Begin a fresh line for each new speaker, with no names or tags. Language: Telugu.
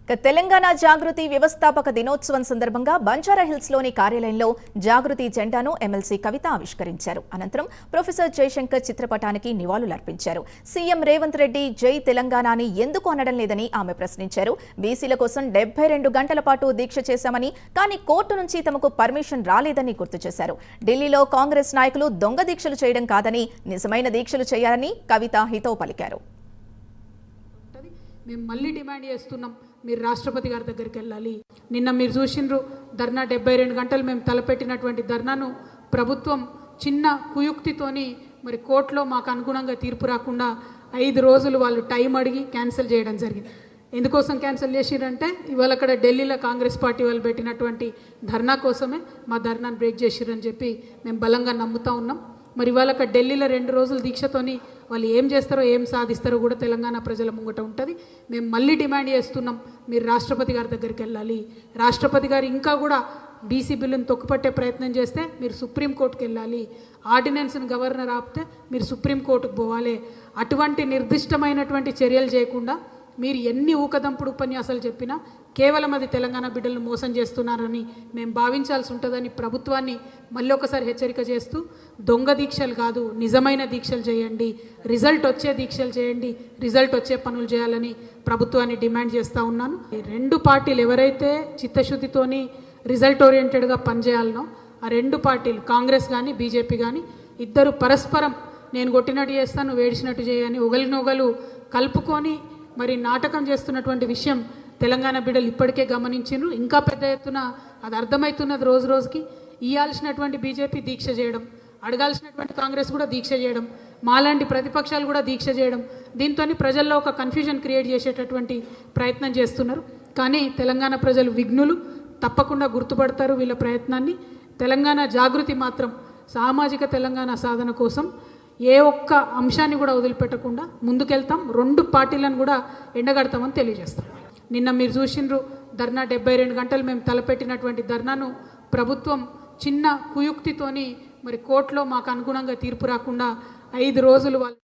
తెలంగాణ జాగృతి వ్యవస్థాపక దినోత్సవం సందర్భంగా బంజారాహిల్స్లోని కార్యాలయంలో జాగృతి జెండాను ఎమ్మెల్సీ కవిత ఆవిష్కరించారు. అనంతరం ప్రొఫెసర్ జయశంకర్ చిత్రపటానికి నివాళులర్పించారు. సీఎం రేవంత్ రెడ్డి జై తెలంగాణ అని ఎందుకు అనడం లేదని ఆమె ప్రశ్నించారు. బీసీల కోసం 72 గంటల పాటు దీక్ష చేశామని, కానీ కోర్టు నుంచి తమకు పర్మిషన్ రాలేదని గుర్తు చేశారు. ఢిల్లీలో కాంగ్రెస్ నాయకులు దొంగ దీక్షలు చేయడం కాదని, నిజమైన దీక్షలు చేయాలని కవిత హితవు పలికారు.
మేము మళ్ళీ డిమాండ్ చేస్తున్నాం, మీరు రాష్ట్రపతి గారి దగ్గరికి వెళ్ళాలి. నిన్న మీరు చూసిండ్రు ధర్నా, 72 గంటలు మేము తలపెట్టినటువంటి ధర్నాను ప్రభుత్వం చిన్న కుయుక్తితోని మరి కోర్టులో మాకు అనుగుణంగా తీర్పు రాకుండా 5 రోజులు వాళ్ళు టైం అడిగి క్యాన్సిల్ చేయడం జరిగింది. ఎందుకోసం క్యాన్సిల్ చేసిరంటే ఇవాళ అక్కడ ఢిల్లీలో కాంగ్రెస్ పార్టీ వాళ్ళు పెట్టినటువంటి ధర్నా కోసమే మా ధర్నాను బ్రేక్ చేసిరని చెప్పి మేము బలంగా నమ్ముతా ఉన్నాం. మరి ఇవాళ అక్కడ ఢిల్లీలో 2 రోజుల దీక్షతోని వాళ్ళు ఏం చేస్తారో ఏం సాధిస్తారో కూడా తెలంగాణ ప్రజల ముంగట ఉంటుంది. మేము మళ్ళీ డిమాండ్ చేస్తున్నాం, మీరు రాష్ట్రపతి గారి దగ్గరికి వెళ్ళాలి. రాష్ట్రపతి గారు ఇంకా కూడా బీసీ బిల్లును తొక్కుపట్టే ప్రయత్నం చేస్తే మీరు సుప్రీంకోర్టుకు వెళ్ళాలి. ఆర్డినెన్స్ని గవర్నర్ ఆపితే మీరు సుప్రీంకోర్టుకు పోవాలి. అటువంటి నిర్దిష్టమైనటువంటి చర్యలు చేయకుండా మీరు ఎన్ని ఊకదంపుడు ఉపన్యాసాలు చెప్పినా కేవలం అది తెలంగాణ బిడ్డలను మోసం చేస్తున్నారని మేము భావించాల్సి ఉంటుందని ప్రభుత్వాన్ని మళ్ళీ ఒకసారి హెచ్చరిక చేస్తూ, దొంగ దీక్షలు కాదు, నిజమైన దీక్షలు చేయండి, రిజల్ట్ వచ్చే దీక్షలు చేయండి, రిజల్ట్ వచ్చే పనులు చేయాలని ప్రభుత్వాన్ని డిమాండ్ చేస్తూ ఉన్నాను. ఈ 2 పార్టీలు ఎవరైతే చిత్తశుద్ధితోని రిజల్ట్ ఓరియంటెడ్గా పనిచేయాలనో ఆ 2 పార్టీలు, కాంగ్రెస్ కానీ బీజేపీ కానీ, ఇద్దరు పరస్పరం నేను కొట్టినట్టు చేస్తాను, నువ్వు ఏడిచినట్టు చేయని ఒకరినొకరు కలుపుకొని మరి నాటకం చేస్తున్నటువంటి విషయం తెలంగాణ బిడ్డలు ఇప్పటికే గమనించారు. ఇంకా పెద్ద ఎత్తున అది అర్థమవుతున్నది రోజు రోజుకి. ఇయ్యాల్సినటువంటి బీజేపీ దీక్ష చేయడం, అడగాల్సినటువంటి కాంగ్రెస్ కూడా దీక్ష చేయడం, మాలాంటి ప్రతిపక్షాలు కూడా దీక్ష చేయడం, దీంతో ప్రజల్లో ఒక కన్ఫ్యూజన్ క్రియేట్ చేసేటటువంటి ప్రయత్నం చేస్తున్నారు. కానీ తెలంగాణ ప్రజలు విఘ్నులు, తప్పకుండా గుర్తుపడతారు వీళ్ళ ప్రయత్నాన్ని. తెలంగాణ జాగృతి మాత్రం సామాజిక తెలంగాణ సాధన కోసం ఏ ఒక్క అంశాన్ని కూడా వదిలిపెట్టకుండా ముందుకెళ్తాం. 2 పార్టీలను కూడా ఎండగడతామని తెలియజేస్తాం. నిన్న మీరు చూసిండ్రు ధర్నా, 72 గంటలు మేము తలపెట్టినటువంటి ధర్నాను ప్రభుత్వం చిన్న కుయుక్తితోని మరి కోర్టులో మాకు అనుగుణంగా తీర్పు రాకుండా 5 రోజులు వాళ్ళు